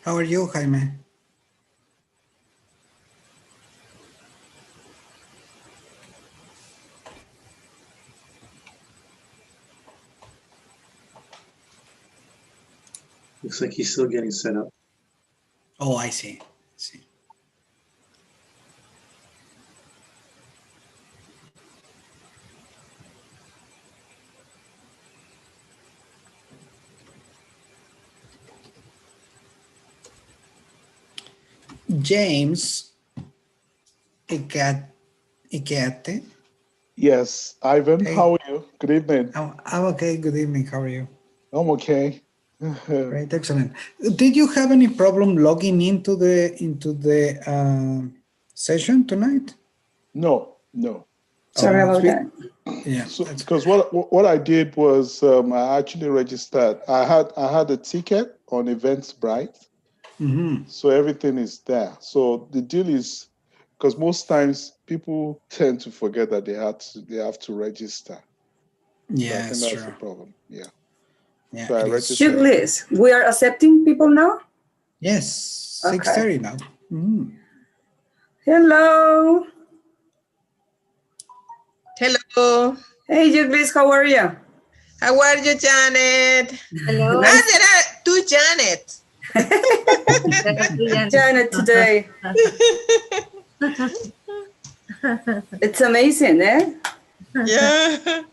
How are you, Jaime? Looks like he's still getting set up. Oh, I see. James Icate. Yes, Ivan, Hey. how are you? Good evening. I'm okay. Good evening. How are you? I'm okay. Great, excellent. Did you have any problem logging into the session tonight? No. Sorry about that. Yeah, because what I did was I actually registered. I had a ticket on Eventbrite, so everything is there. So the deal is, because most times people tend to forget that they have to register. Yeah, so I think that's the problem. Yeah. So I registered. Douglas, we are accepting people now? Yes, Okay. 6:30 now. Hello. Hello. Hey, Douglas, how are you? How are you, Janet? Hello. There are two Janet. Janet today. It's amazing, eh? Yeah.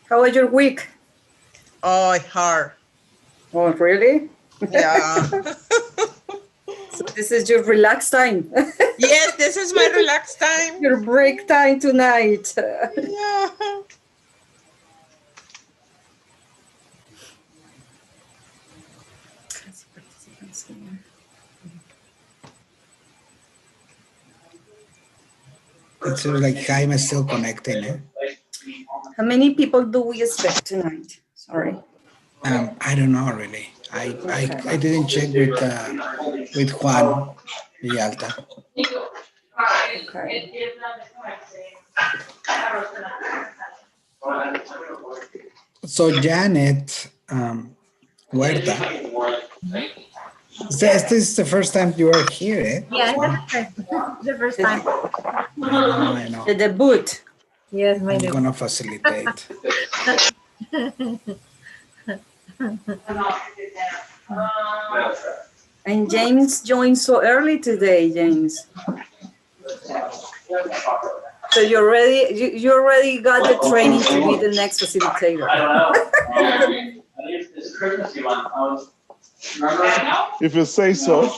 How was your week? Oh, hard. Oh, really? Yeah. So this is your relaxed time. Yes, this is my relaxed time. Your break time tonight. Yeah. It seems like Jaime is still connecting. Eh? How many people do we expect tonight? Sorry. I don't know really. I didn't check with Juan Villalta. Okay. So Janet Huerta, this is the first time you are here, eh? Yeah, the first time. I know. The debut. Yes, my I'm debut. gonna facilitate. And James joined so early today, James. So you already got the training to be the next facilitator. If you say so.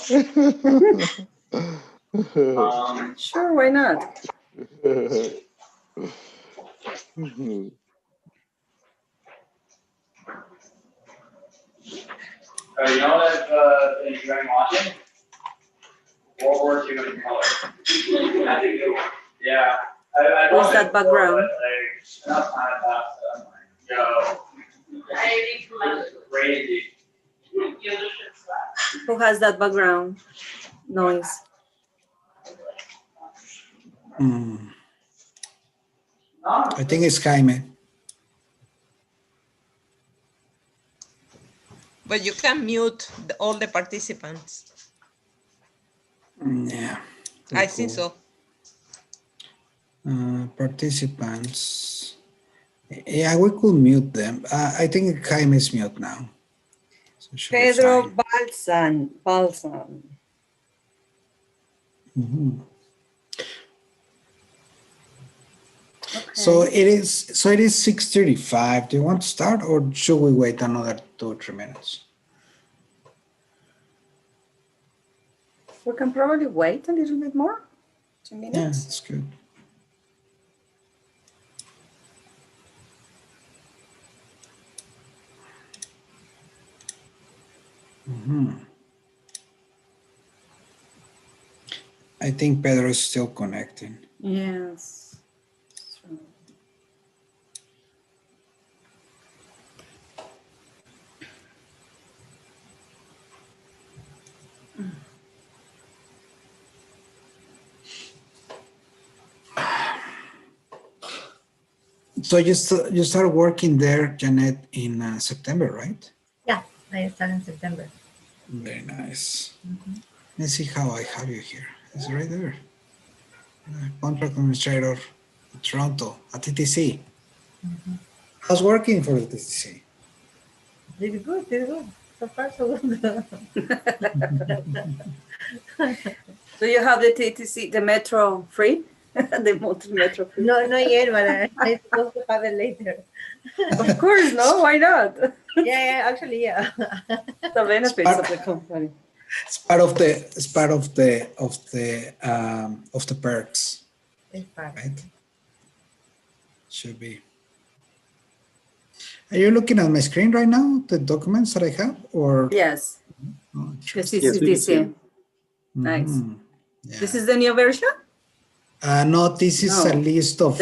Sure, why not? You know that enjoying watching World War II in color. Yeah. What's that background? Crazy. Who has that background noise? I think it's Jaime. But you can mute all the participants. Yeah. I think so. Participants. Yeah, we could mute them. I think Jaime is mute now. So Pedro Balsan. Okay. So it is 6:35. Do you want to start or should we wait another 2 or 3 minutes? We can probably wait a little bit more. 2 minutes. Yeah, that's good. I think Pedro is still connecting. Yes. So you start working there, Janet, in September, right? Yeah, I start in September. Very nice. Let's see how I have you here. It's right there. Contract administrator, Toronto, at TTC. How's working for the TTC? Did good, did good. So far, so good. Do you have the TTC, the metro free? The metro free? No, not yet, but I'm supposed to have it later. Of course, no, why not? Yeah, actually, yeah. The benefits of the company. It's part of the perks, It's fine. right? Should be. Are you looking at my screen right now, the documents that I have, or? Yes, Oh, this Yes, is we can see TTC. it. Nice. Yeah. This is the new version? No, this is a No, list of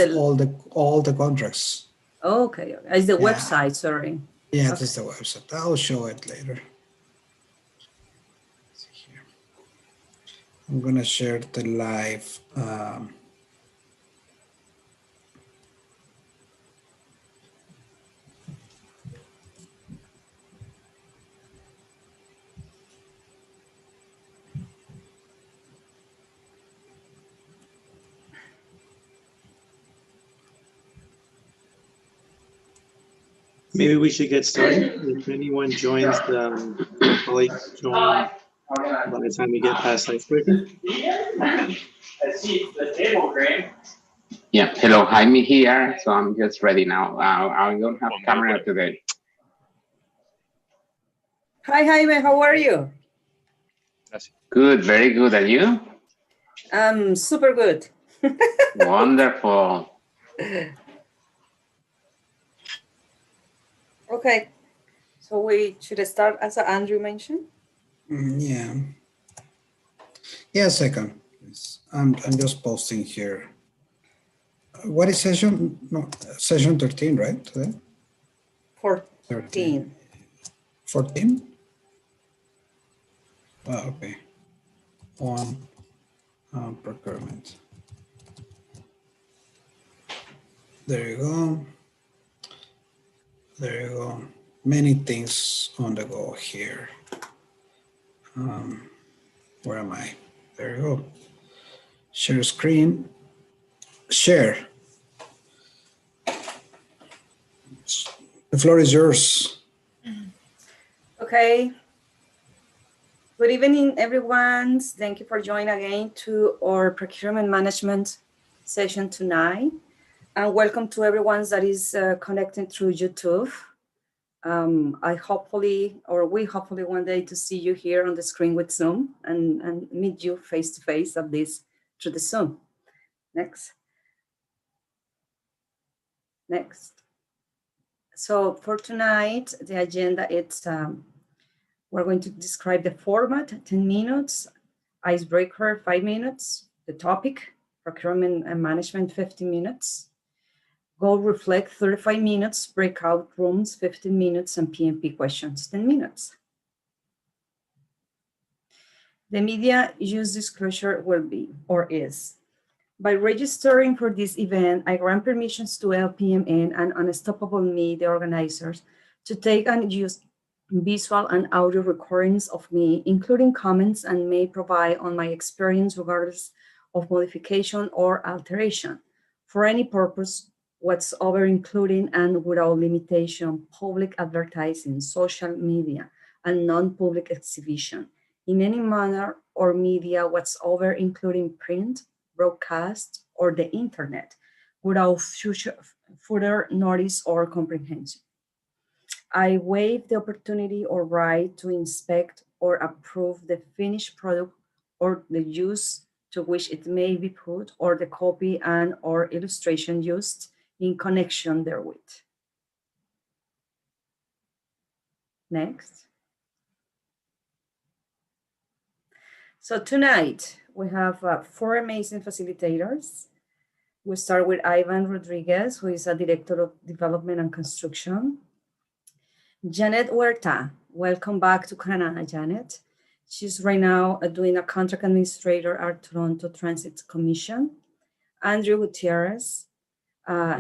all the contracts. Okay, it's the Yeah. website, sorry. Yeah, Okay. this is the website. I'll show it later. Let's see here. I'm gonna share the live. Maybe we should get started. If anyone joins, colleagues join by the time we get past icebreaker. I see the table green. Yeah, hello, Jaime here. So I'm just ready now. I don't have camera today. Hi, Jaime, how are you? Good, very good. And you? Super good. Wonderful. Okay, so we should start as Andrew mentioned. Yeah. Yeah, a second. I'm just posting here. What is session? No, session 13, right? Today? 14. 14? Oh, okay. On procurement. There you go. There you go. Many things on the go here. Where am I? There you go. Share screen. Share. The floor is yours. Okay. Good evening, everyone. Thank you for joining again to our procurement management session tonight. And welcome to everyone that is connected through YouTube. We hopefully one day to see you here on the screen with Zoom and meet you face to face at this through the Zoom. Next. So for tonight, the agenda, we're going to describe the format, 10 minutes, icebreaker, 5 minutes, the topic, procurement and management, 15 minutes, goal reflect, 35 minutes, breakout rooms, 15 minutes, and PMP questions, 10 minutes. The media use disclosure will be, or is, by registering for this event, I grant permissions to LPMN and Unstoppable Me, the organizers, to take and use visual and audio recordings of me, including comments, and may provide on my experience regardless of modification or alteration for any purpose whatsoever, including and without limitation, public advertising, social media, and non-public exhibition in any manner or media whatsoever, including print, broadcast, or the internet, without further notice or comprehension. I waive the opportunity or right to inspect or approve the finished product or the use to which it may be put, or the copy and or illustration used in connection therewith. Next. So tonight we have 4 amazing facilitators. We start with Ivan Rodriguez, who is a director of development and construction. Janet Huerta, welcome back to Canada, Janet. She's right now doing a contract administrator at Toronto Transit Commission. Andrew Gutierrez,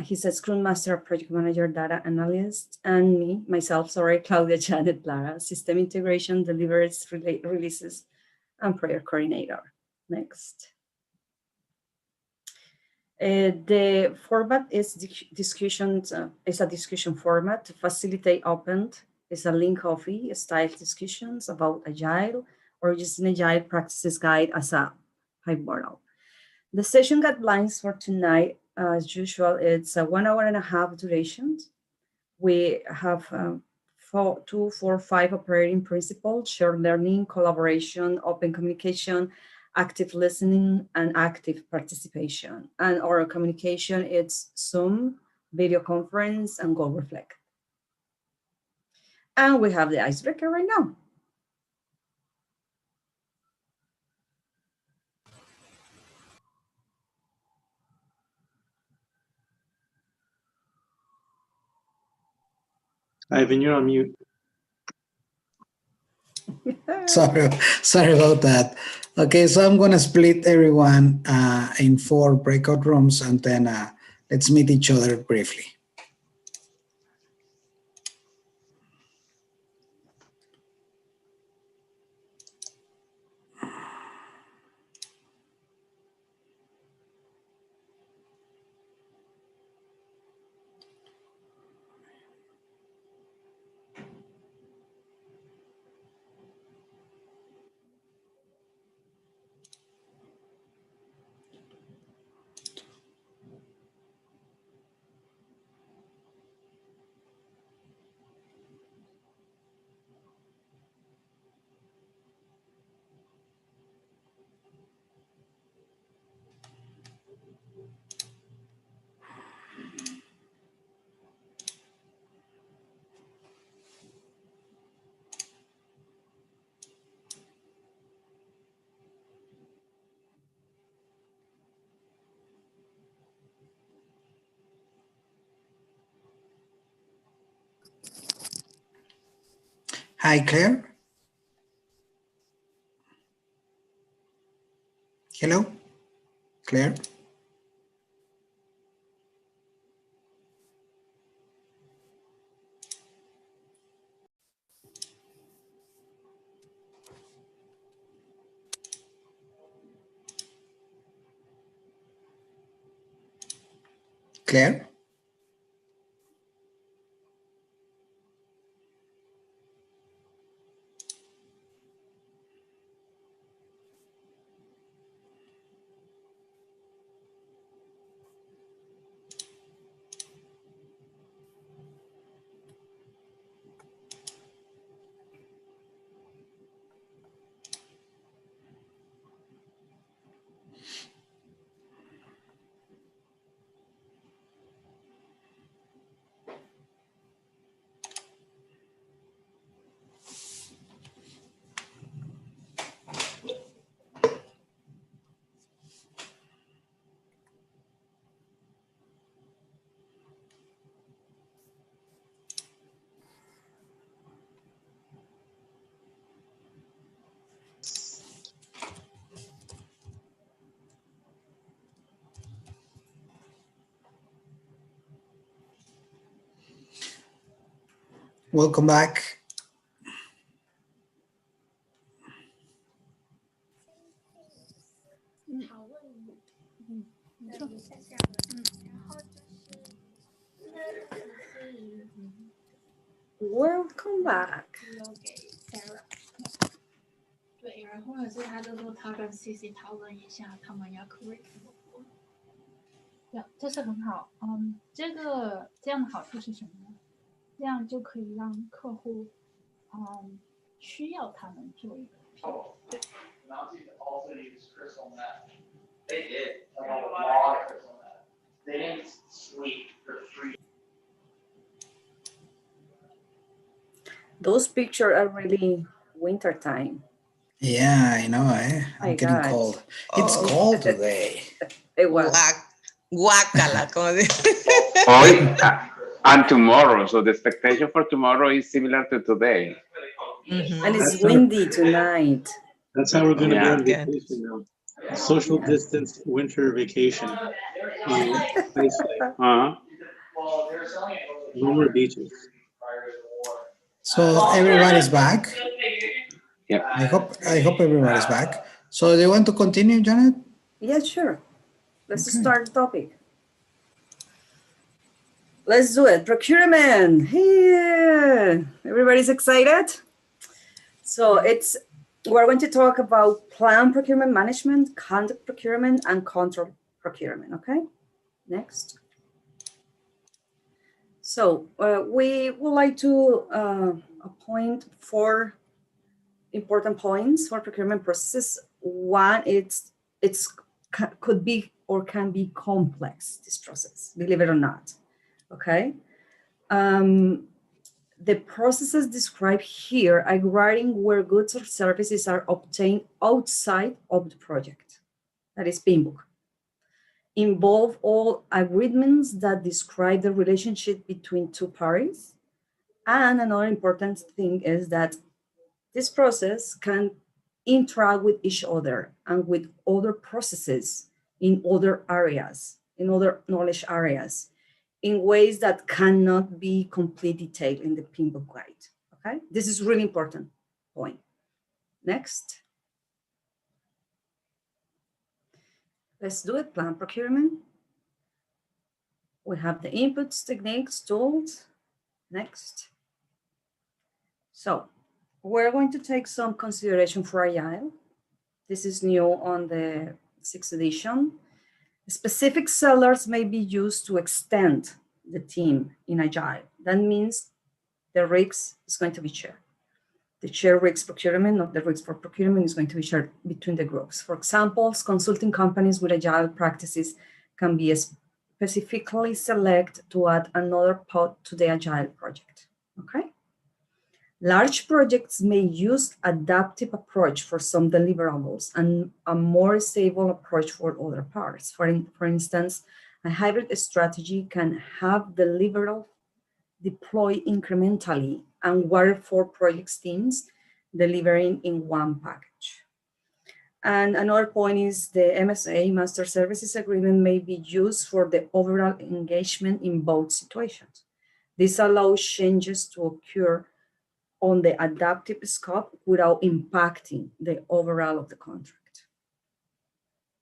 He's a Scrum Master, Project Manager, Data Analyst, and myself, Claudia Janet Lara, System Integration, Delivers, Releases, and Project Coordinator. Next. The format is discussions. Is a discussion format to facilitate open. It's a link coffee style discussions about agile or using agile practices guide as a pivotal. The session guidelines for tonight, as usual, it's a 1 hour and a half duration. We have 2, 4, 5 operating principles: shared learning, collaboration, open communication, active listening, and active participation. And oral communication, it's Zoom, video conference, and Go Reflect. And we have the icebreaker right now. Ivan, you're on mute. Sorry about that. Okay, so I'm going to split everyone in 4 breakout rooms, and then let's meet each other briefly. Hi, Claire. Hello, Claire. Claire. Welcome back. Welcome back. 对，然后呢，所以他就说他跟 CC 讨论一下，他们要 create 什么。对，这是很好。这样的好处是什么呢？这样就可以让客户，需要他们做一个。对。Also use crystal meth. They did. Like a lot of crystal meth. They didn't sleep for 3. Those pictures are really wintertime. Yeah, I know. I'm getting cold. It's cold today. It was. Guácala, como And tomorrow. So the expectation for tomorrow is similar to today. And it's windy tonight. That's how we're going to go on vacation now. Social distance winter vacation. No more beaches. So everybody's back. Yeah. I hope everybody's back. So do you want to continue, Janet? Yeah, sure. Let's Okay. start the topic. Let's do it. Procurement. Yeah. Everybody's excited? So we're going to talk about plan procurement management, conduct procurement, and control procurement, okay? Next. So we would like to appoint 4 important points for procurement processes. One, could be or can be complex, this process, believe it or not, okay? The processes described here are regarding where goods or services are obtained outside of the project, that is PMBOK. Involve all agreements that describe the relationship between 2 parties. And another important thing is that this process can interact with each other and with other processes in other areas, in other knowledge areas, in ways that cannot be completely detailed in the PMBOK guide, okay? This is really important point. Next. Let's do it, plan procurement. We have the inputs, techniques, tools. Next. So we're going to take some consideration for Agile. This is new on the 6th edition. Specific sellers may be used to extend the team in Agile. That means the risk is going to be shared. The shared risk procurement, not the risk for procurement, is going to be shared between the groups. For example, consulting companies with Agile practices can be specifically select to add another pod to the Agile project, okay? Large projects may use adaptive approach for some deliverables and a more stable approach for other parts. For instance, a hybrid strategy can have deliverables deploy incrementally and waterfall project teams delivering in one package. And another point is the MSA, Master Services Agreement, may be used for the overall engagement in both situations. This allows changes to occur on the adaptive scope without impacting the overall of the contract.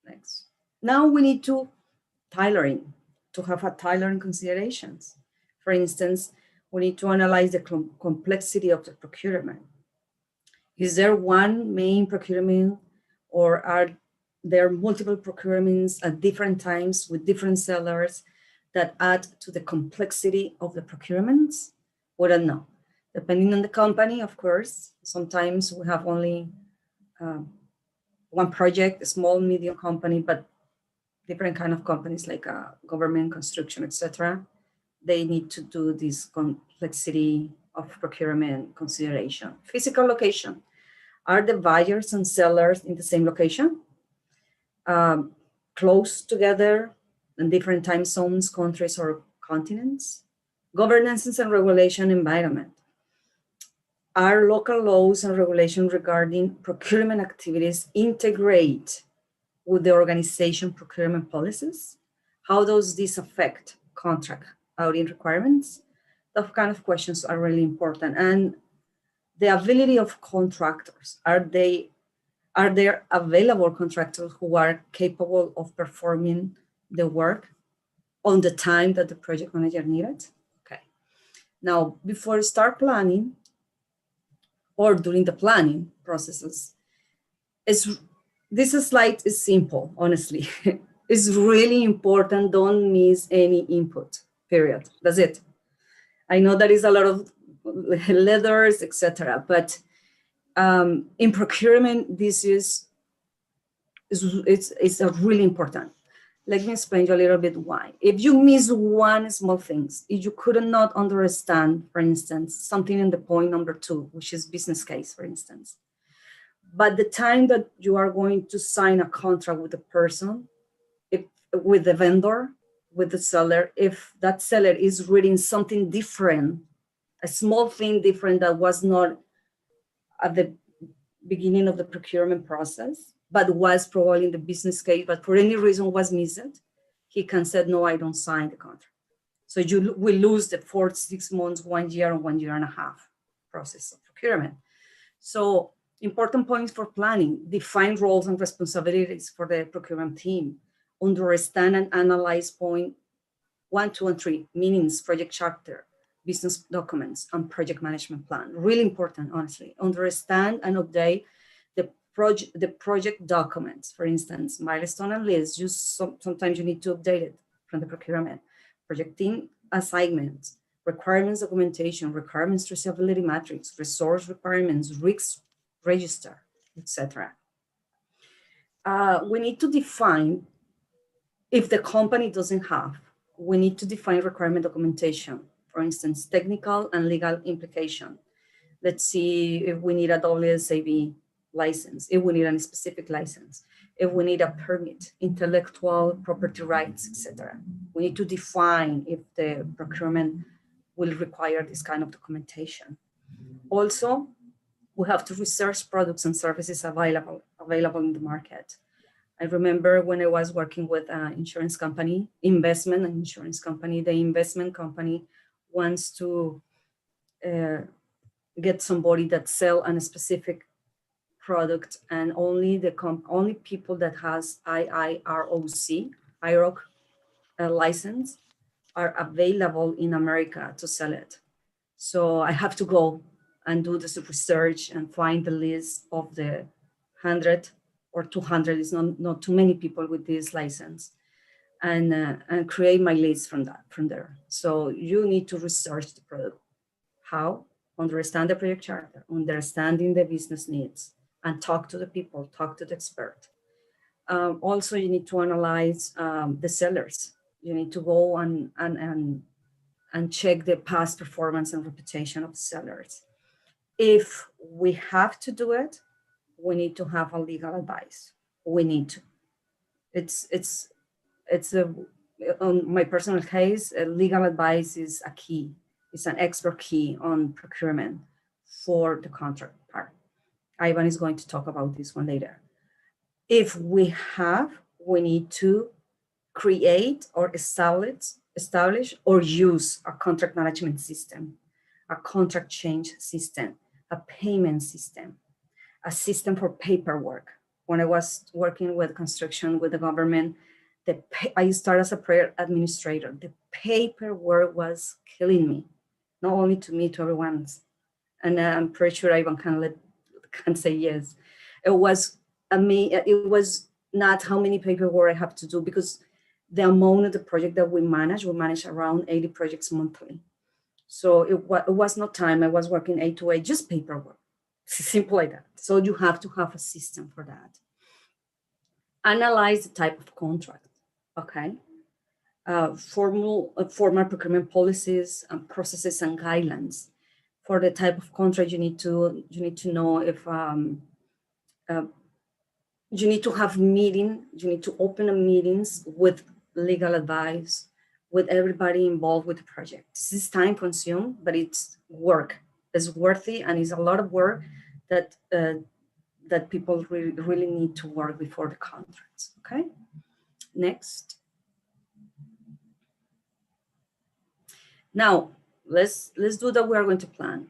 Next. Now we need to have a tailoring considerations. For instance, we need to analyze the complexity of the procurement. Is there one main procurement, or are there multiple procurements at different times with different sellers that add to the complexity of the procurements? We don't know. Depending on the company, of course, sometimes we have only one project, a small, medium company, but different kind of companies like government, construction, etc. They need to do this complexity of procurement consideration. Physical location. Are the buyers and sellers in the same location? Close together in different time zones, countries, or continents? Governance and regulation environment. Are local laws and regulations regarding procurement activities integrate with the organization procurement policies? How does this affect contract audit requirements? Those kind of questions are really important. And the ability of contractors, are there available contractors who are capable of performing the work on the time that the project manager needed? Okay. Now, before start planning, or during the planning processes, this slide is simple, honestly. It's really important, don't miss any input, period. That's it. I know there is a lot of letters, etc., but in procurement, this is really important. Let me explain you a little bit why. If you miss one small thing, if you could not understand, for instance, something in the point number 2, which is business case, for instance, but the time that you are going to sign a contract with the person, with the vendor, with the seller, if that seller is reading something different, a small thing different that was not at the beginning of the procurement process, but was probably in the business case, but for any reason was missed, he can say, no, I don't sign the contract. So you will lose the 4 to 6 months, 1 year, and 1.5 years process of procurement. So important points for planning: define roles and responsibilities for the procurement team, understand and analyze point 1, 2, and 3, meanings, project charter, business documents, and project management plan. Really important, honestly. Understand and update the project documents. For instance, milestone and list, sometimes you need to update it from the procurement. Project team assignments, requirements documentation, requirements traceability matrix, resource requirements, risks register, etc. We need to define, if the company doesn't have, we need to define requirement documentation. For instance, technical and legal implication. Let's see if we need a WSAB license, if we need a specific license, if we need a permit, intellectual property rights, etc. We need to define if the procurement will require this kind of documentation. Also, we have to research products and services available in the market. I remember when I was working with an insurance company, investment and insurance company, the investment company wants to get somebody that sell a specific product, and only only people that has IROC license are available in America to sell it. So I have to go and do this research and find the list of the 100 or 200, is not too many people with this license, and create my list from there. So you need to research the product. How? Understand the project charter, understanding the business needs, and talk to the people, talk to the expert. Also, you need to analyze the sellers. You need to go and check the past performance and reputation of the sellers. If we have to do it, we need to have a legal advice. We need to. On my personal case, legal advice is a key. It's an expert key on procurement for the contract part. Ivan is going to talk about this one later. If we need to create or establish or use a contract management system, a contract change system, a payment system, a system for paperwork. When I was working with construction with the government, I started as a prayer administrator. The paperwork was killing me, not only to me, to everyone. And I'm pretty sure Ivan can say yes. It was not how many paperwork I have to do, because the amount of the project that we manage around 80 projects monthly. So it was not time. I was working 8 to 8, just paperwork. Simple like that. So you have to have a system for that. Analyze the type of contract, okay? Formal procurement policies and processes and guidelines. For the type of contract, you need to know if you need to have meeting. You need to open meetings with legal advice, with everybody involved with the project. This is time consumed, but it's work. It's worthy, and it's a lot of work that people really need to work before the contracts. Okay, next. Now let's do that. We are going to plan.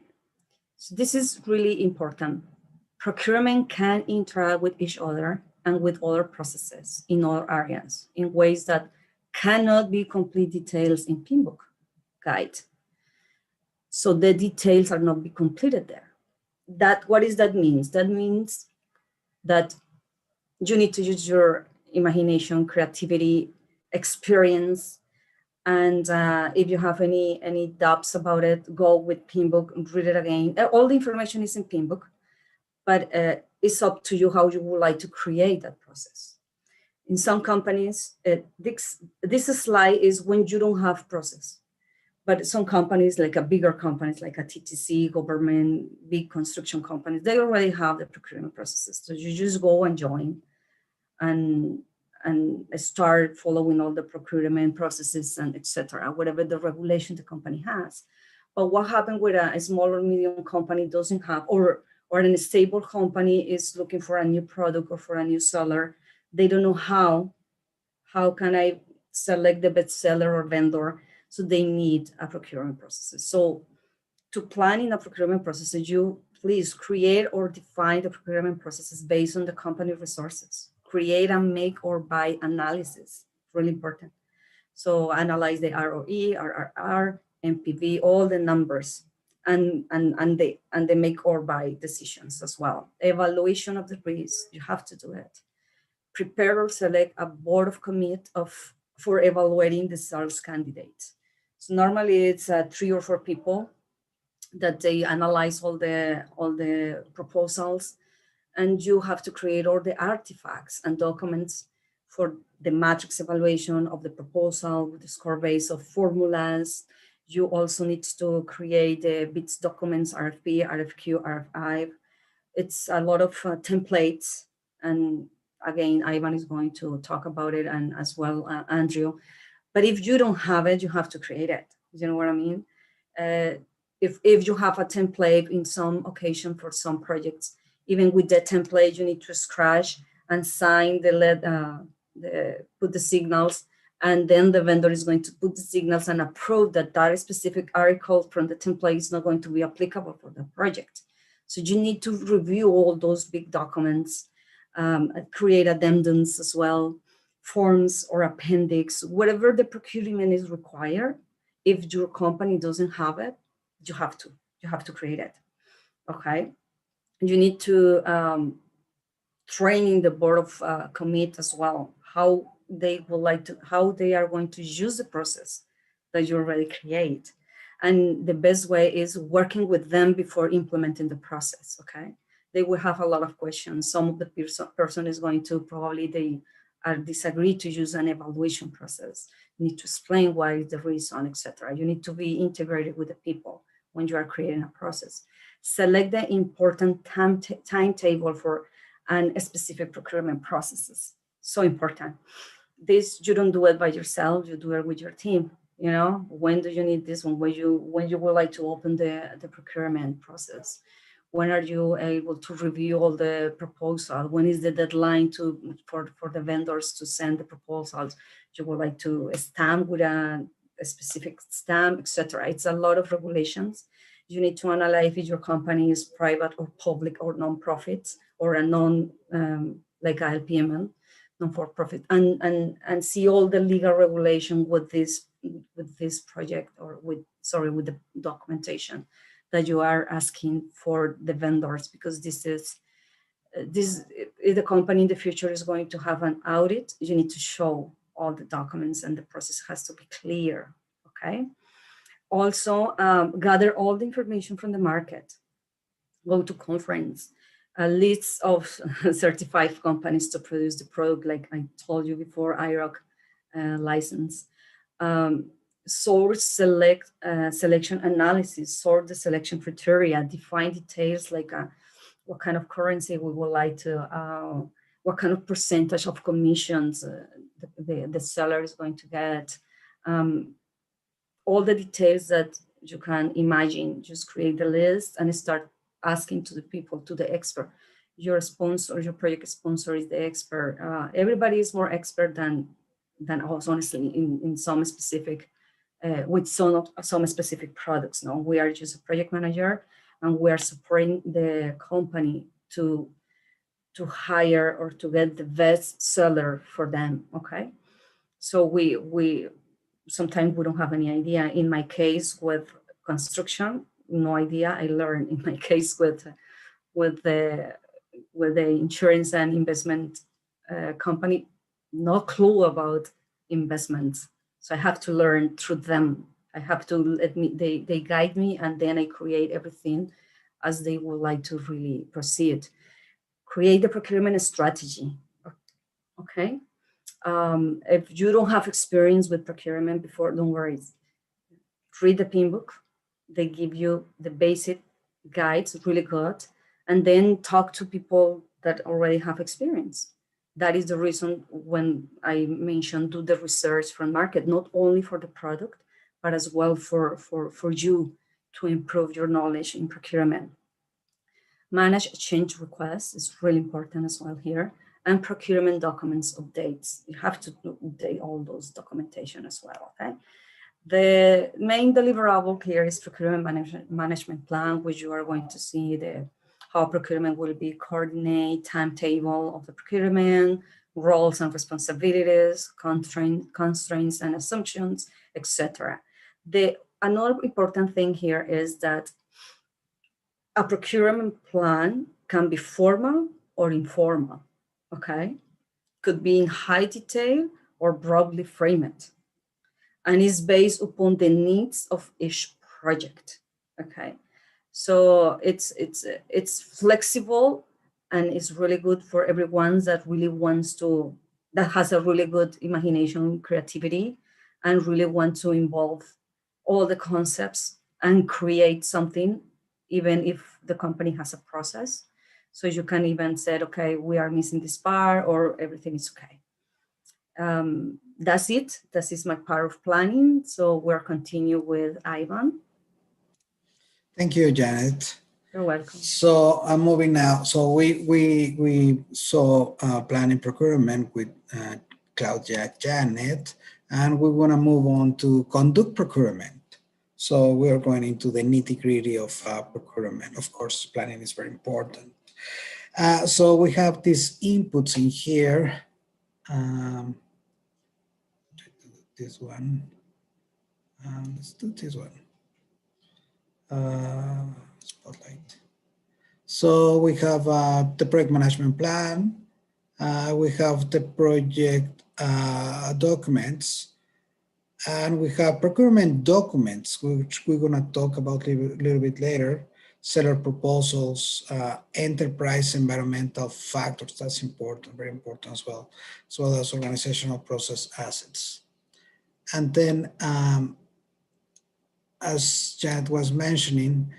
So this is really important. Procurement can interact with each other and with other processes in other areas in ways that cannot be complete details in PMBOK guide. So the details are not be completed there. What does that mean? That means that you need to use your imagination, creativity, experience, and if you have any doubts about it, go with PMBOK and read it again. All the information is in PMBOK, but it's up to you how you would like to create that process. In some companies, this slide is when you don't have process. But some companies, like bigger companies, like a TTC, government, big construction companies, they already have the procurement processes. So you just go and join and start following all the procurement processes and etc., whatever the regulation the company has. But what happened with a small or medium company doesn't have, or or an stable company is looking for a new product or for a new seller. They don't know how can I select the best seller or vendor. So they need a procurement process. So to plan in a procurement process, you please create or define the procurement processes based on the company resources. Create a make or buy analysis, really important. So analyze the ROE, RRR, NPV, all the numbers, and the make or buy decisions as well. Evaluation of the risk, you have to do it. Prepare or select a board of commit for evaluating the sales candidates. So normally it's 3 or 4 people that they analyze all the proposals, and you have to create all the artifacts and documents for the matrix evaluation of the proposal with the score base of formulas. You also need to create the bids documents, RFP, RFQ, RFI. It's a lot of templates. And again, Ivan is going to talk about it, and as well, Andrew. But if you don't have it, you have to create it. You know what I mean? If you have a template in some occasion for some projects, even with the template, you need to scratch and sign put the signals, and then the vendor is going to put the signals and approve that that specific article from the template is not going to be applicable for the project. So you need to review all those big documents, create addendums as well, forms or appendix, whatever the procurement is required. If your company doesn't have it, you have to create it. Okay. You need to train the board of commit as well, how they are going to use the process that you already create. And the best way is working with them before implementing the process. Okay. They will have a lot of questions. Some of the person is going to they disagree to use an evaluation process. You need to explain why is the reason, etc. You need to be integrated with the people when you are creating a process. Select the important timetable for a specific procurement processes. So important. This, you don't do it by yourself, you do it with your team. You know, when do you need this one? When you would like to open the procurement process? When are you able to review all the proposal? When is the deadline for the vendors to send the proposals? You would like to stamp with a specific stamp, etc. It's a lot of regulations. You need to analyze if your company is private or public or non-profit or a like a LPMN, non-for-profit, and see all the legal regulation with this project, or with the documentation that you are asking for the vendors, because if the company in the future is going to have an audit, you need to show all the documents and the process has to be clear. Okay. Also, gather all the information from the market. Go to conference, a list of certified companies to produce the product, like I told you before, IROC license. Source selection analysis, sort the selection criteria, define details like what kind of currency we would like to, what kind of percentage of commissions the seller is going to get. All the details that you can imagine. Just create the list and start asking to the people, to the expert. Your sponsor, your project sponsor is the expert. Everybody is more expert than us, honestly, in some specific, with some specific products. No, we are just a project manager, and we are supporting the company to hire or to get the best seller for them. Okay, so we sometimes we don't have any idea. In my case with construction, no idea. I learned in my case with the insurance and investment company, no clue about investments. So I have to learn through them. I have to they guide me, and then I create everything as they would like to really proceed. Create the procurement strategy. Okay. If you don't have experience with procurement before, don't worry. Read the PIN book. They give you the basic guides, really good, and then talk to people that already have experience. That is the reason when I mentioned do the research from market, not only for the product, but as well for you to improve your knowledge in procurement. Manage change requests is really important as well here. And procurement documents updates. You have to update all those documentation as well, okay? The main deliverable here is procurement management plan, which you are going to see how procurement will be coordinate, timetable of the procurement, roles and responsibilities, constraints and assumptions, etc. Another important thing here is that a procurement plan can be formal or informal, okay? Could be in high detail or broadly framed, and is based upon the needs of each project, okay? So it's flexible, and it's really good for everyone that really wants to, that has a really good imagination, creativity, and really want to involve all the concepts and create something, even if the company has a process. So you can even say, okay, we are missing this part, or everything is okay. That's it. This is my part of planning. So we'll continue with Ivan. Thank you, Janet. You're welcome. So I'm moving now. So we saw planning procurement with Claudia, Janet, and we want to move on to conduct procurement. So we are going into the nitty-gritty of procurement. Of course, planning is very important. So we have these inputs in here. This one. Let's do this one. Spotlight. So we have the project management plan. We have the project documents, and we have procurement documents, which we're going to talk about a little bit later. Seller proposals, enterprise environmental factors. That's important, very important as well as organizational process assets. And then, as Janet was mentioning,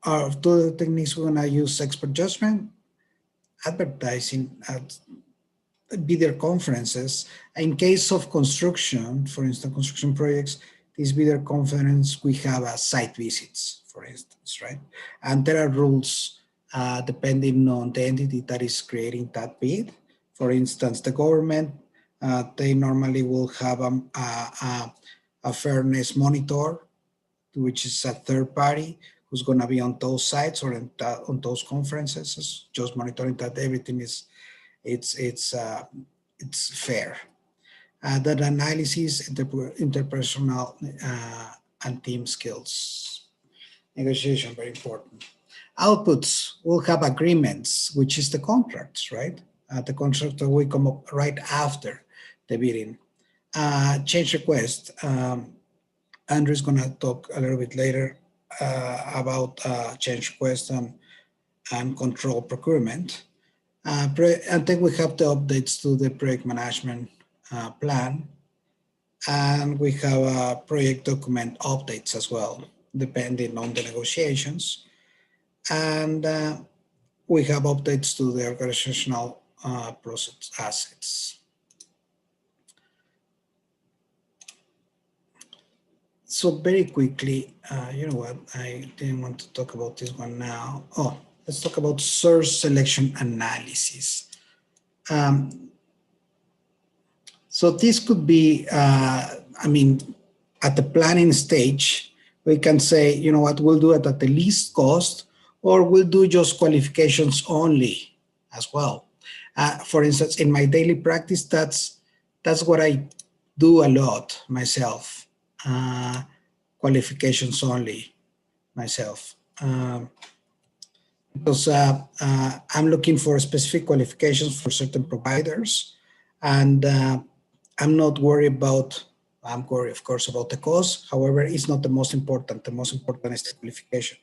our two techniques we're going to use: expert judgment, advertising, bidder conferences. In case of construction, for instance, construction projects, this bidder conference, we have site visits, for instance, right? And there are rules depending on the entity that is creating that bid. For instance, the government, they normally will have a fairness monitor, which is a third party who's going to be on those sites or on those conferences, just monitoring that everything is it's fair. That analysis, interpersonal and team skills. Negotiation, very important. Outputs will have agreements, which is the contracts, right? The contract that will come up right after the bidding. Change request. Andrew's going to talk a little bit later about change request and control procurement. And then we have the updates to the project management plan, and we have project document updates as well, depending on the negotiations. And we have updates to the organizational process assets. So very quickly, you know what, I didn't want to talk about this one now. Oh, let's talk about source selection analysis. So this could be, I mean, at the planning stage, we can say, you know what, we'll do it at the least cost, or we'll do just qualifications only as well. For instance, in my daily practice, that's what I do a lot myself, qualifications only myself. Because I'm looking for specific qualifications for certain providers, and I'm not worried about, I'm worried, of course, about the cost. However, it's not the most important. The most important is the qualification.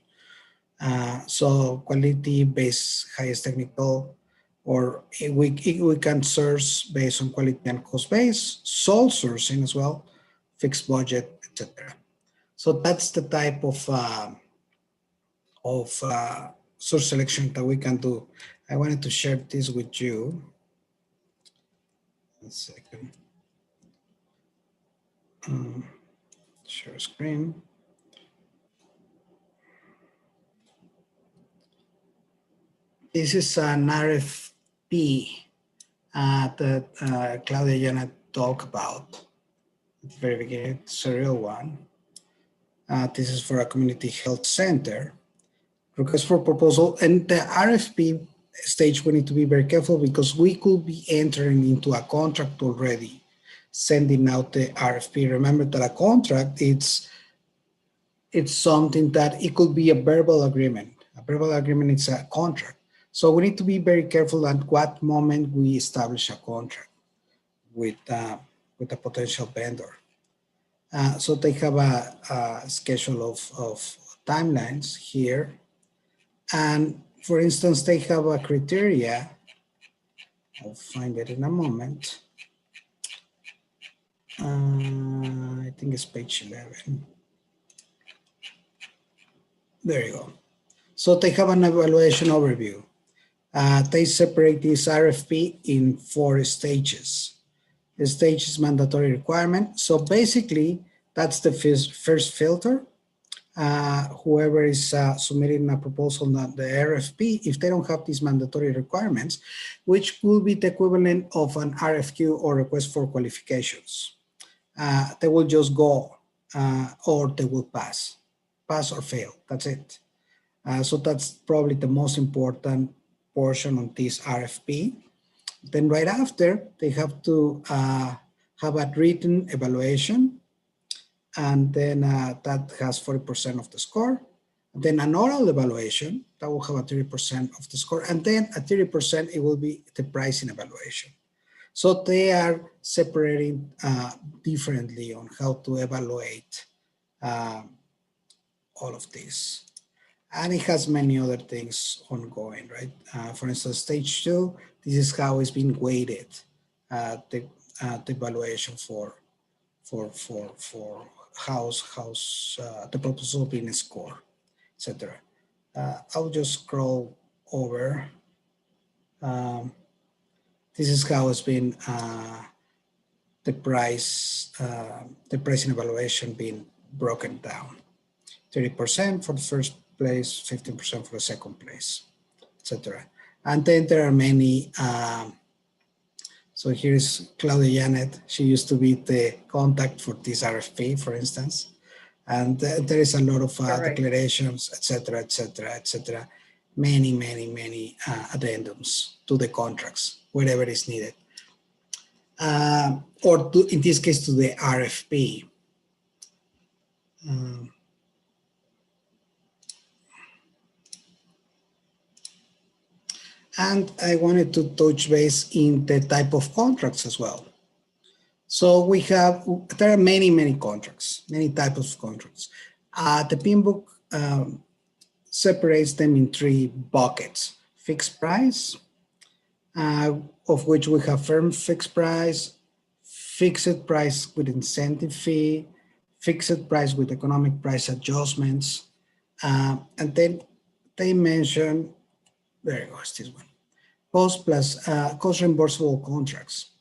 So quality-based, highest technical, or we can source based on quality and cost base, sole sourcing as well, fixed budget, etc. So that's the type of source selection that we can do. I wanted to share this with you. One second. Share screen. This is an RFP that Claudia Janet talked about at the very beginning. It's a real one. This is for a community health center. Request for proposal. And the RFP stage, we need to be very careful because we could be entering into a contract already, sending out the RFP. Remember that a contract, it's something that it could be a verbal agreement. A verbal agreement is a contract. So we need to be very careful at what moment we establish a contract with a potential vendor. So they have a schedule of timelines here. And for instance, they have a criteria. I'll find it in a moment. I think it's page 11. There you go. So they have an evaluation overview. They separate this RFP in 4 stages. The stage is mandatory requirement. So basically, that's the first filter. Whoever is submitting a proposal, not the RFP, if they don't have these mandatory requirements, which will be the equivalent of an RFQ or request for qualifications, they will just go or they will pass or fail. That's it. So that's probably the most important portion of this RFP. Then right after, they have to have a written evaluation, and then that has 40% of the score. And then an oral evaluation that will have a 30% of the score, and then at 30% it will be the pricing evaluation. So they are separating differently on how to evaluate all of this. And it has many other things ongoing, right? For instance, stage 2, this is how it's been weighted, the evaluation for how's the proposal being scored, etc. I'll just scroll over. This is how it's been the pricing evaluation being broken down. 30% for the first place, 15% for the second place, etc. And then there are many. So here's Claudia Janet. She used to be the contact for this RFP, for instance. And there is a lot of declarations, etc., etc., etc. Many addendums to the contracts, wherever is needed. Or in this case, to the RFP. And I wanted to touch base in the type of contracts as well. So there are many contracts, many types of contracts. The PIN book separates them in 3 buckets: fixed price, of which we have firm fixed price, fixed price with incentive fee, fixed price with economic price adjustments. And then they mention, there it goes, this one, cost plus cost reimbursable contracts.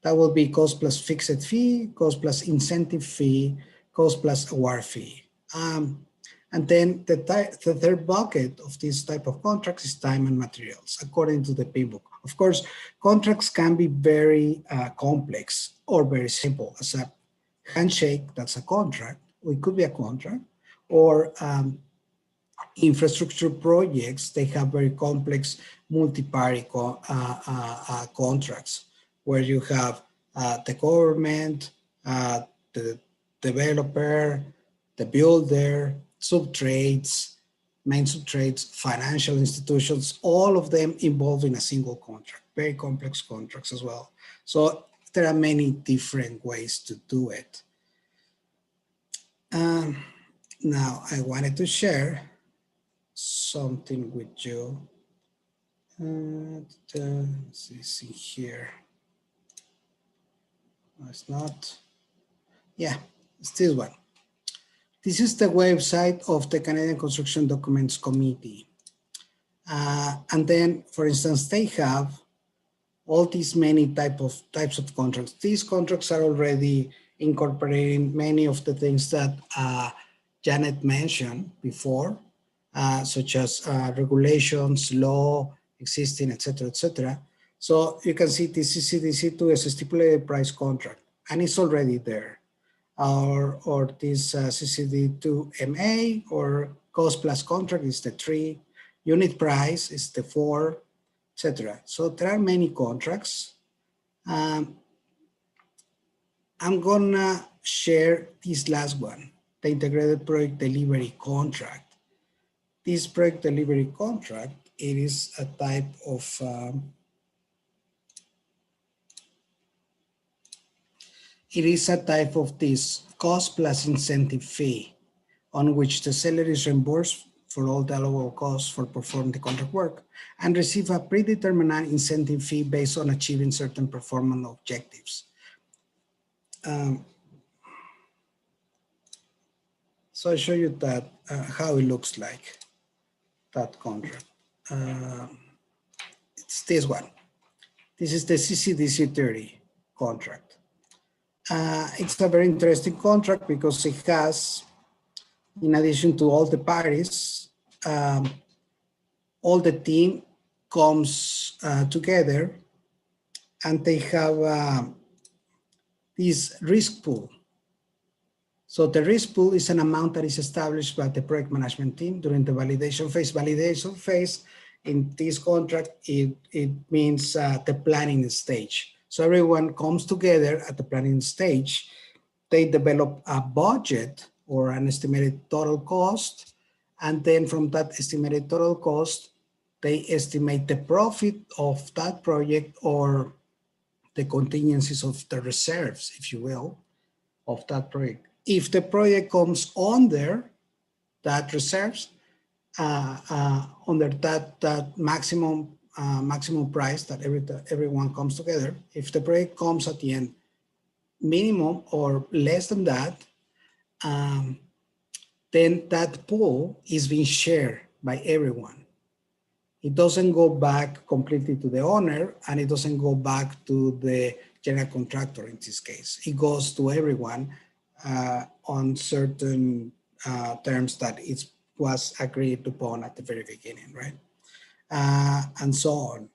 That will be cost plus fixed fee, cost plus incentive fee, cost plus award fee. And then the third bucket of this type of contracts is time and materials, according to the PIN book. Of course, contracts can be very complex or very simple. As a handshake, that's a contract. It could be a contract. Or infrastructure projects, they have very complex multi-party contracts, where you have the government, the developer, the builder, subtrades, main subtrades, financial institutions, all of them involved in a single contract, very complex contracts as well. So there are many different ways to do it. Now I wanted to share something with you. Let's see here. No, it's not. Yeah, it's this one. This is the website of the Canadian Construction Documents Committee. And then, for instance, they have all these many types of contracts. These contracts are already incorporating many of the things that Janet mentioned before. such as regulations, law, existing, etc., etc. So you can see this CCDC2 is a stipulated price contract, and it's already there. Or this CCD2MA or cost plus contract is the 3, unit price is the 4, etc. So there are many contracts. I'm gonna share this last one, the integrated project delivery contract. This project delivery contract, it is a type of this cost plus incentive fee on which the seller is reimbursed for all the allowable costs for performing the contract work and receive a predetermined incentive fee based on achieving certain performance objectives. So I show you that how it looks like, that contract. It's this one. This is the CCDC 30 contract. It's a very interesting contract because it has, in addition to all the parties, all the team comes together and they have this risk pool. So the risk pool is an amount that is established by the project management team during the validation phase. Validation phase in this contract, it means the planning stage. So everyone comes together at the planning stage. They develop a budget or an estimated total cost. And then from that estimated total cost, they estimate the profit of that project or the contingencies of the reserves, if you will, of that project. If the project comes under that reserves, under that maximum price that everyone comes together, if the project comes at the end minimum or less than that, then that pool is being shared by everyone. It doesn't go back completely to the owner, and it doesn't go back to the general contractor in this case. It goes to everyone on certain terms that it was agreed upon at the very beginning, right? And so on.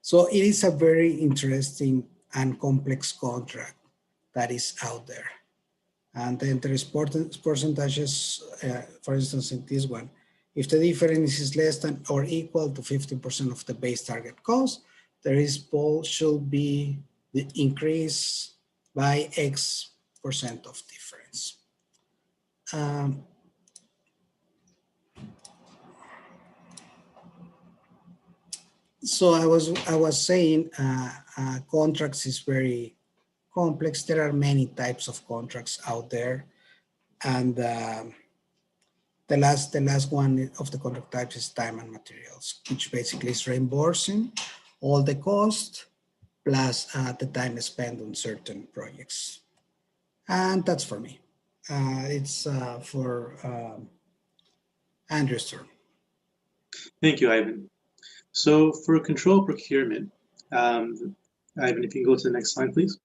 So it is a very interesting and complex contract that is out there. And then there is percentages, for instance, in this one, if the difference is less than or equal to 15% of the base target cost, there is should be the increase by X% of difference. So I was saying contracts is very complex. There are many types of contracts out there, and the last one of the contract types is time and materials, which basically is reimbursing all the cost plus the time spent on certain projects. And that's for me. It's for Andrew's turn. Thank you, Ivan. So for control procurement, Ivan, if you can go to the next slide, please.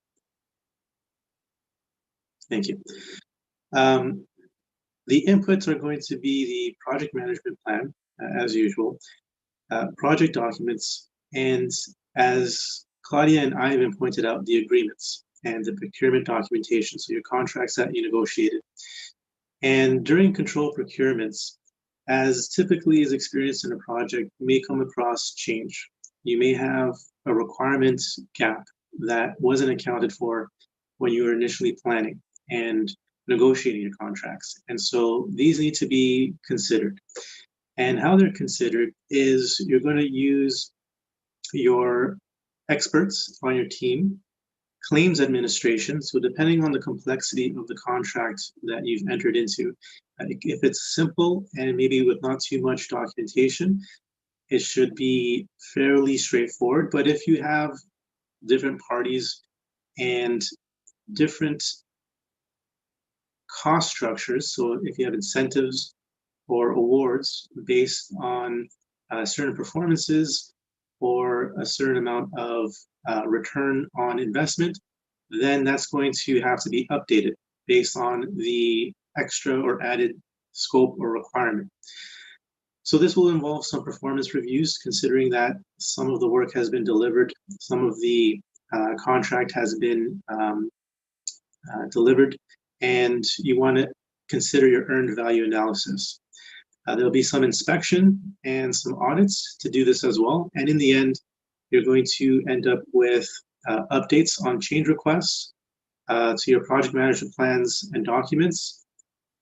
Thank you. The inputs are going to be the project management plan, as usual, project documents, and as Claudia and Ivan pointed out, the agreements and the procurement documentation, so your contracts that you negotiated. And during control procurements, as typically is experienced in a project, you may come across change. You may have a requirement gap that wasn't accounted for when you were initially planning and negotiating your contracts. And so these need to be considered. And how they're considered is you're going to use your experts on your team, claims administration. So depending on the complexity of the contract that you've entered into, if it's simple and maybe with not too much documentation, it should be fairly straightforward. But if you have different parties and different cost structures, so if you have incentives or awards based on certain performances or a certain amount of return on investment, then that's going to have to be updated based on the extra or added scope or requirement. So this will involve some performance reviews, considering that some of the work has been delivered, some of the contract has been delivered, and you want to consider your earned value analysis. There'll be some inspection and some audits to do this as well. And in the end, you're going to end up with updates on change requests to your project management plans and documents.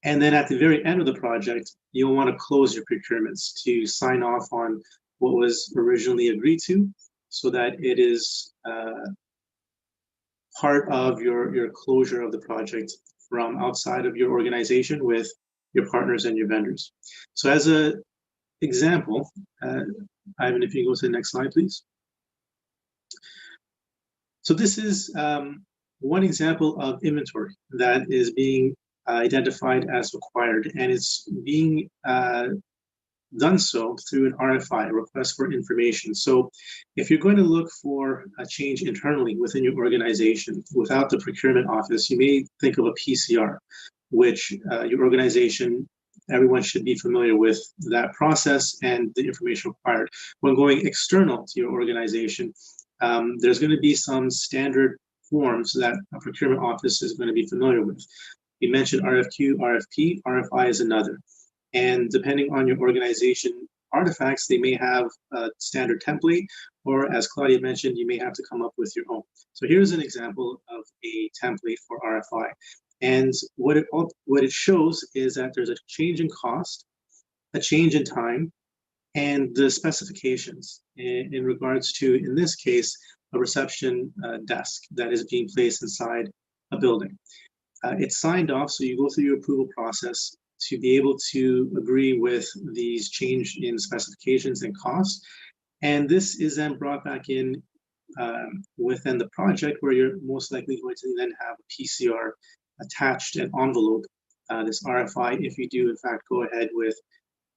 And then at the very end of the project, you'll want to close your procurements to sign off on what was originally agreed to, so that it is part of your closure of the project from outside of your organization with your partners and your vendors. So as an example, Ivan, if you go to the next slide, please. So this is one example of inventory that is being identified as required, and it's being done so through an RFI, a request for information. So if you're going to look for a change internally within your organization without the procurement office, you may think of a PCR, which your organization, everyone should be familiar with that process and the information required. When going external to your organization, there's going to be some standard forms that a procurement office is going to be familiar with. You mentioned RFQ, RFP, RFI is another. And depending on your organization artifacts, they may have a standard template, or as Claudia mentioned, you may have to come up with your own. So here's an example of a template for RFI. And what it shows is that there's a change in cost, a change in time, and the specifications in regards to, in this case, a reception desk that is being placed inside a building. It's signed off, so you go through your approval process to be able to agree with these change in specifications and costs. And this is then brought back in within the project, where you're most likely going to then have a PCR attached and envelope this RFI, if you do in fact go ahead with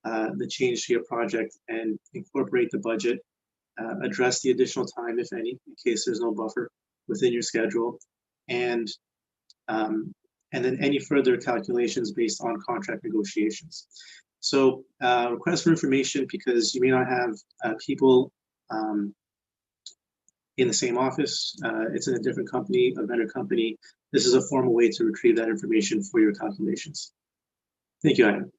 the change to your project and incorporate the budget, address the additional time, if any, in case there's no buffer within your schedule, and then any further calculations based on contract negotiations. So request for information, because you may not have people in the same office, it's in a different company, a vendor company. This is a formal way to retrieve that information for your calculations. Thank you, Ivan.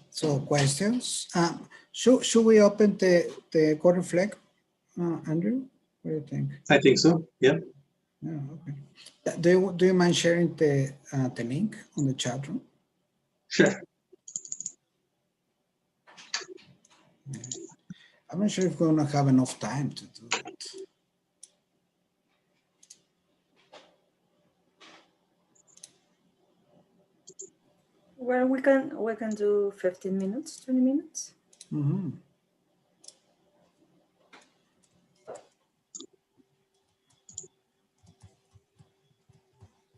So questions? Should we open the Go Reflect, Andrew? What do you think? I think so, yeah. Yeah, okay. Do you mind sharing the link on the chat room? Sure. I'm not sure if we're gonna have enough time to do that. Well, we can do 15 minutes, 20 minutes. Mm-hmm.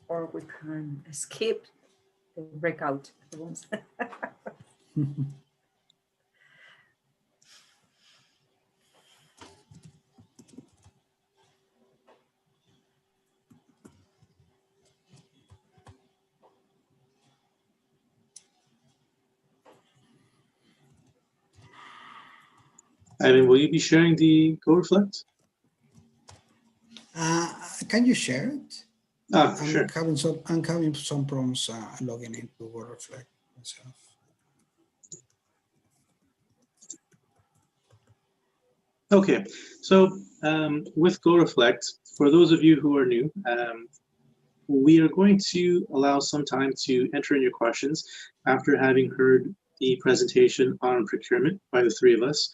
Or we can skip the breakout rooms. Ivan, will you be sharing the Go Reflect? Can you share it? Sure. I'm having some problems logging into Go Reflect myself. Okay, so with Go Reflect, for those of you who are new, we are going to allow some time to enter in your questions after having heard the presentation on procurement by the three of us.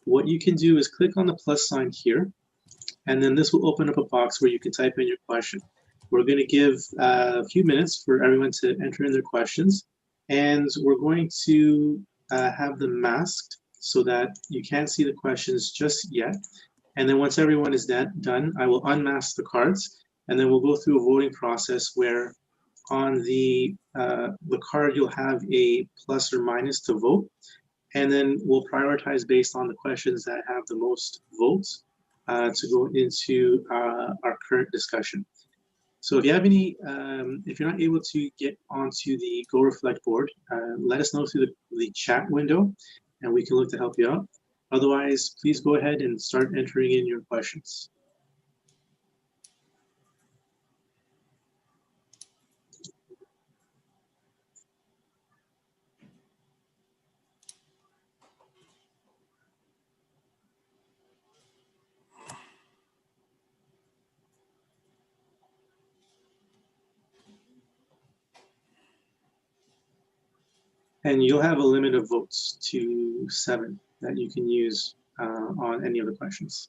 What you can do is click on the plus sign here, and then this will open up a box where you can type in your question. We're going to give a few minutes for everyone to enter in their questions, and we're going to have them masked so that you can't see the questions just yet. And then once everyone is done, I will unmask the cards, and then we'll go through a voting process where on the card you'll have a plus or minus to vote. and then we'll prioritize based on the questions that have the most votes to go into our current discussion. So if you have any, if you're not able to get onto the Go Reflect board, let us know through the chat window and we can look to help you out. Otherwise, please go ahead and start entering in your questions. And you'll have a limit of votes to 7 that you can use on any of the questions.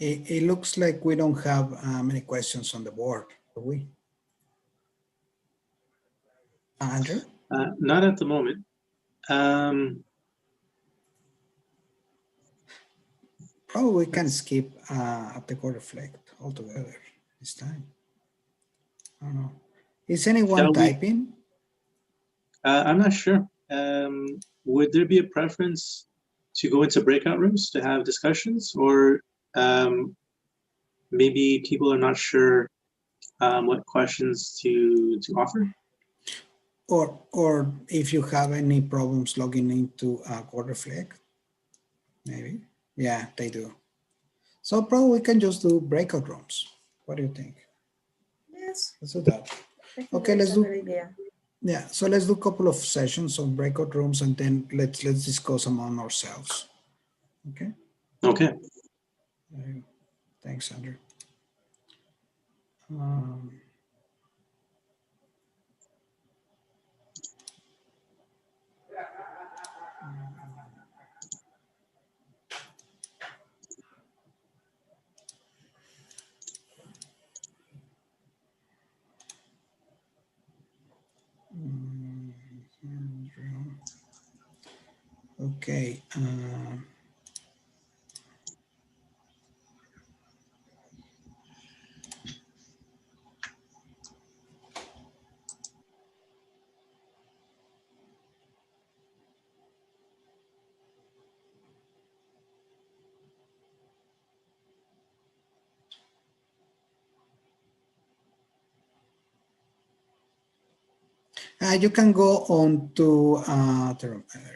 It looks like we don't have many questions on the board, do we? Andrew? Not at the moment. Probably we can skip at the Go Reflect altogether this time. I don't know. Is anyone typing? I'm not sure. Would there be a preference to go into breakout rooms to have discussions, or maybe people are not sure what questions to offer? Or if you have any problems logging into Go Reflect, maybe. Yeah, they do. So probably we can just do breakout rooms. What do you think? Yes. Let's do that. Okay, let's do. Yeah, so let's do a couple of sessions of breakout rooms and then let's discuss among ourselves. Okay. Okay. Thanks, Andrew. Okay. You can go on to the room. There you go.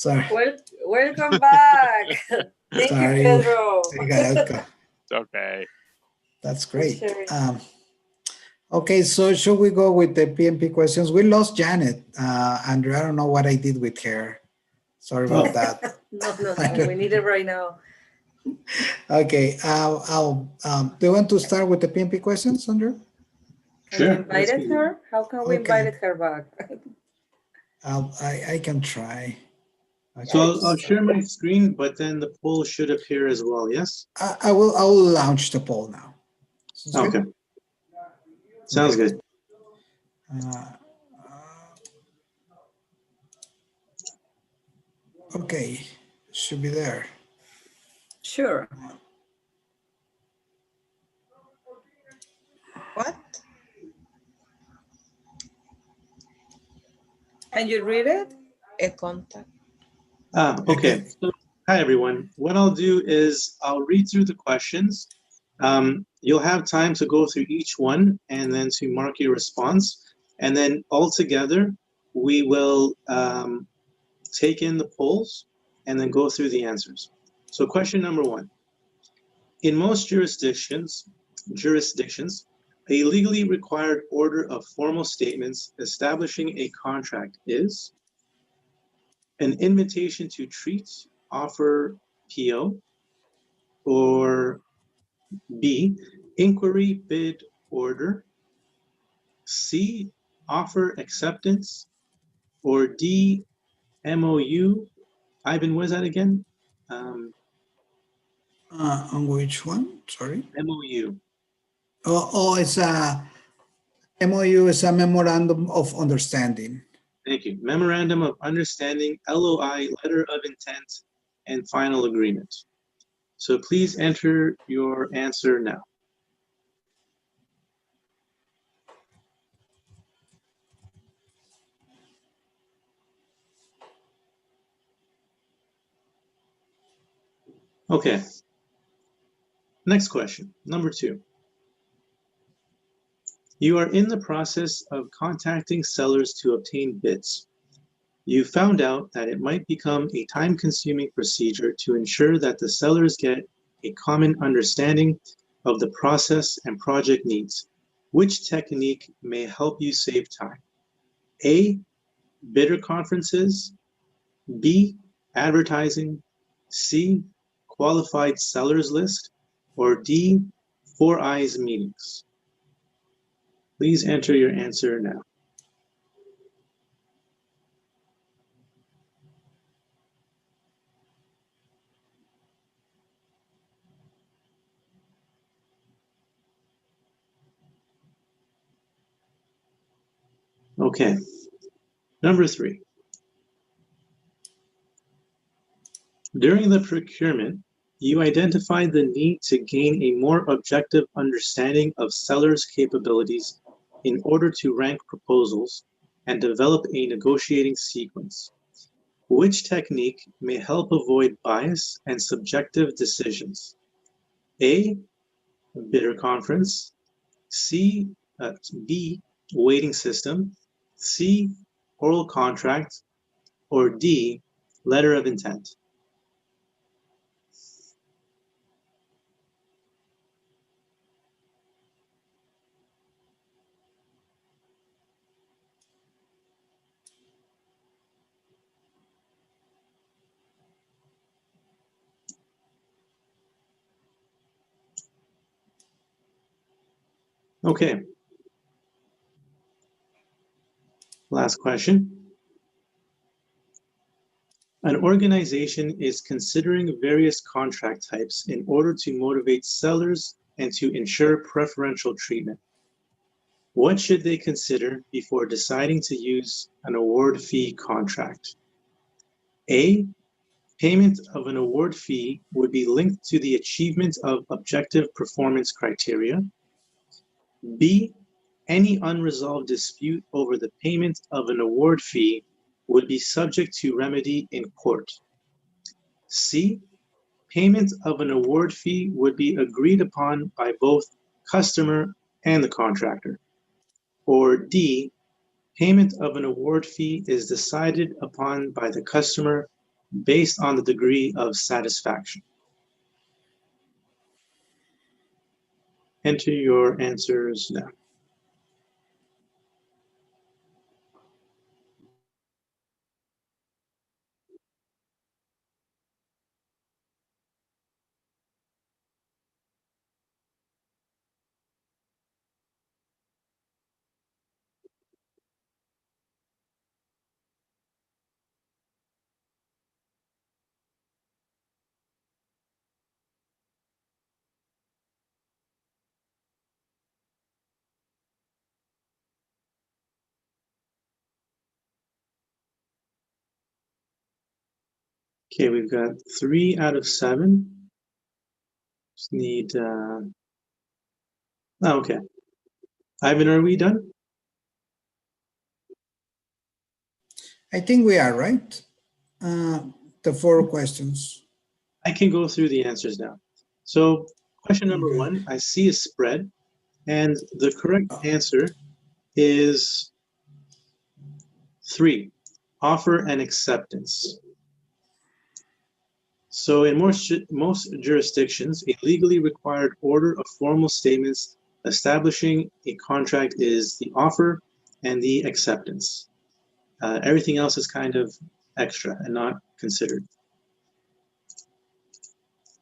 Sorry. Welcome back. Thank Sorry. you, Pedro. It's okay. That's great. sharing. Okay, so should we go with the PMP questions? We lost Janet. Andrew, I don't know what I did with her. Sorry about that. No, we need it right now. Okay, do you want to start with the PMP questions, Andrew? Can you invited her? How can we invited her back? I can try. Okay. So I'll share my screen, but then the poll should appear as well, yes? I will launch the poll now. Okay. Good? Sounds good. Okay, should be there. Sure. What? Can you read it? A contact. Okay. So, hi, everyone. What I'll do is I'll read through the questions. You'll have time to go through each one and then to mark your response. And then all together, we will take in the polls and then go through the answers. So question number 1. In most jurisdictions, a legally required order of formal statements establishing a contract is an invitation to treat, offer, PO, or B, inquiry, bid, order, C, offer acceptance, or D, MOU. Ivan, what is that again? On which one? Sorry. MOU. It's a MOU is a memorandum of understanding. Thank you. Memorandum of Understanding, LOI, Letter of Intent, and Final Agreement. So please enter your answer now. Okay. Next question, number 2. You are in the process of contacting sellers to obtain bids. You found out that it might become a time-consuming procedure to ensure that the sellers get a common understanding of the process and project needs. Which technique may help you save time? A, bidder conferences, B, advertising, C, qualified sellers list, or D, 4 eyes meetings. Please enter your answer now. Okay. Number 3. During the procurement, you identified the need to gain a more objective understanding of sellers' capabilities in order to rank proposals and develop a negotiating sequence. Which technique may help avoid bias and subjective decisions? A, bidder conference, B, weighting system, C, oral contract, or D, letter of intent. Okay. Last question. An organization is considering various contract types in order to motivate sellers and to ensure preferential treatment. What should they consider before deciding to use an award fee contract? A, payment of an award fee would be linked to the achievement of objective performance criteria. B, any unresolved dispute over the payment of an award fee would be subject to remedy in court. C, payment of an award fee would be agreed upon by both customer and the contractor. Or D, payment of an award fee is decided upon by the customer based on the degree of satisfaction. Enter your answers now. Okay, we've got 3 out of 7. Just need, oh, okay. Ivan, are we done? I think we are, right? The 4 questions. I can go through the answers now. So question number Okay. 1, I see a spread, and the correct answer is 3, offer and acceptance. So in most jurisdictions, a legally required order of formal statements establishing a contract is the offer and the acceptance. Everything else is kind of extra and not considered.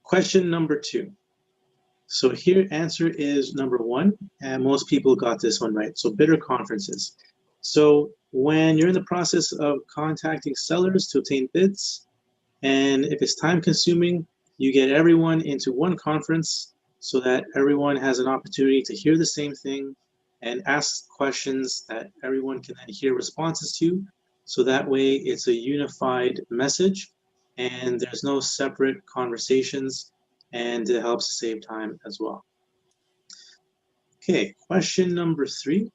Question number 2. So here answer is number 1, and most people got this one right. So bidder conferences. So when you're in the process of contacting sellers to obtain bids, and if it's time consuming, you get everyone into one conference so that everyone has an opportunity to hear the same thing and ask questions that everyone can then hear responses to. So that way it's a unified message and there's no separate conversations, and it helps to save time as well. Okay, question number 3.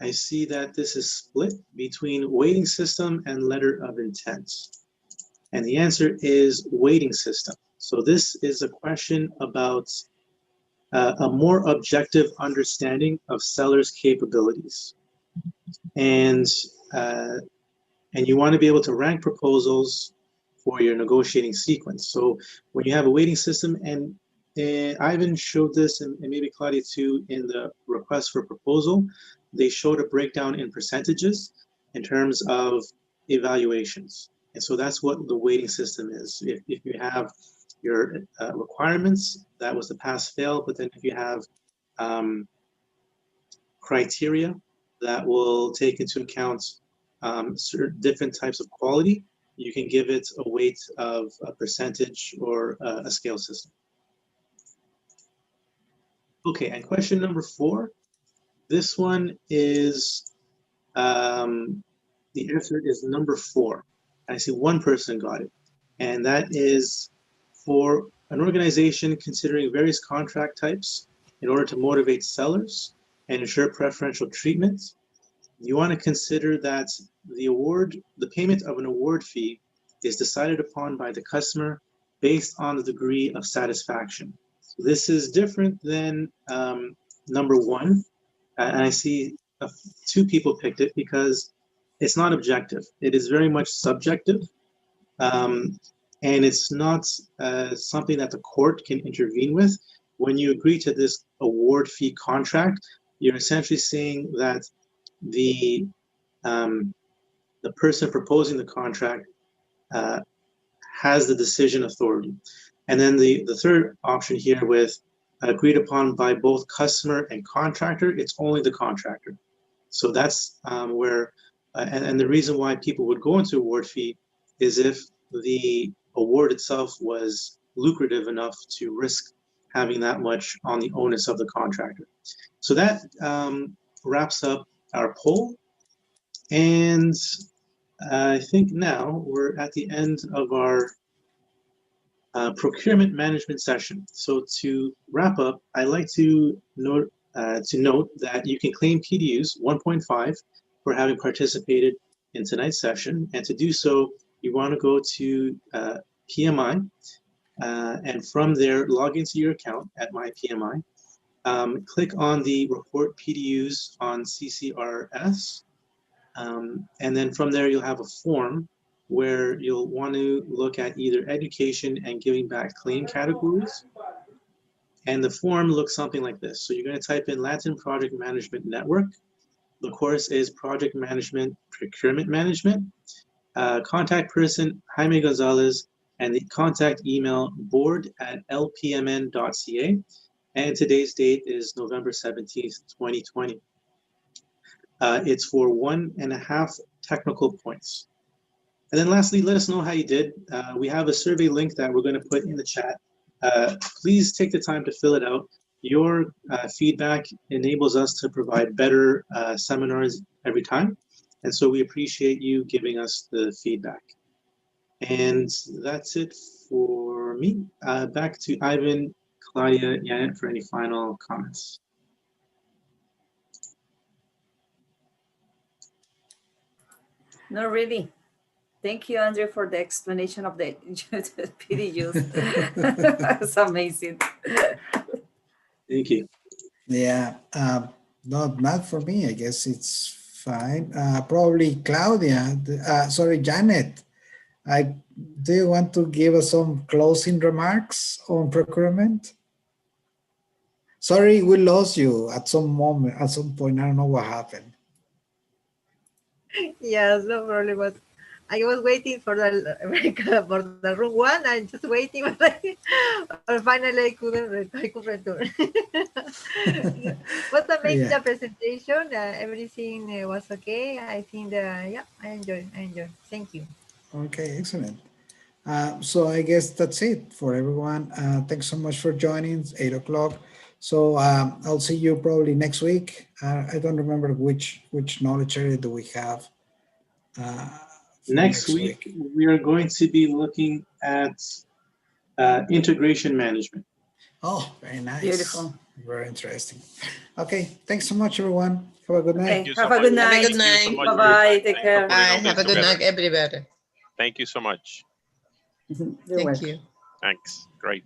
I see that this is split between waiting system and letter of intent. And the answer is waiting system. So this is a question about a more objective understanding of sellers' capabilities. And you want to be able to rank proposals for your negotiating sequence. So when you have a waiting system, and Ivan showed this, and maybe Claudia too, in the request for proposal, they showed a breakdown in percentages in terms of evaluations. And so that's what the weighting system is. If you have your requirements, that was the pass-fail, but then if you have criteria that will take into account certain different types of quality, you can give it a weight of a percentage or a scale system. Okay, and question number 4. This one is, the answer is number 4. I see one person got it. And that is for an organization considering various contract types in order to motivate sellers and ensure preferential treatment. You want to consider that the payment of an award fee is decided upon by the customer based on the degree of satisfaction. So this is different than number 1. And I see 2 people picked it because it's not objective. It is very much subjective. And it's not something that the court can intervene with. When you agree to this award fee contract, you're essentially saying that the person proposing the contract has the decision authority. And then the third option here with agreed upon by both customer and contractor, it's only the contractor. So that's where, and the reason why people would go into award fee is if the award itself was lucrative enough to risk having that much on the onus of the contractor. So that wraps up our poll. And I think now we're at the end of our procurement management session. So to wrap up, I'd like to note that you can claim PDUs 1.5 for having participated in tonight's session. And to do so, you want to go to PMI, and from there, log into your account at My PMI. Click on the report PDUs on CCRS. And then from there, you'll have a form where you'll want to look at either education and giving back claim categories. And the form looks something like this. So you're going to type in Latin Project Management Network. The course is Project Management, Procurement Management. Contact person, Jaime Gonzalez, and the contact email board@lpmn.ca. And today's date is November 17th, 2020. It's for 1.5 technical points. And then lastly, let us know how you did. We have a survey link that we're going to put in the chat. Please take the time to fill it out. Your feedback enables us to provide better seminars every time. And so we appreciate you giving us the feedback. And that's it for me. Back to Ivan, Claudia, Janet for any final comments. Not really. Thank you, Andrew, for the explanation of the PDUs. It's amazing. Thank you. Yeah, not for me. I guess it's fine. Probably Claudia. Sorry, Janet. Do you want to give us some closing remarks on procurement? Sorry, we lost you at some moment, at some point. I don't know what happened. Yes, no problem. But I was waiting for the room one. I'm just waiting, but finally I couldn't return. Was amazing, the presentation. Everything was okay. I think yeah, I enjoyed. Thank you. Okay, excellent. So I guess that's it for everyone. Thanks so much for joining. It's 8 o'clock. So I'll see you probably next week. I don't remember which knowledge area do we have. Next week, we are going to be looking at integration management. Oh, very nice. Beautiful. Very interesting. Okay, thanks so much, everyone. Have a good night. Okay, have a good night. Have a good night. Bye-bye. Take care. Bye. Have a good night, everybody. Thank you so much. You're Thank welcome. you. Thanks. Great.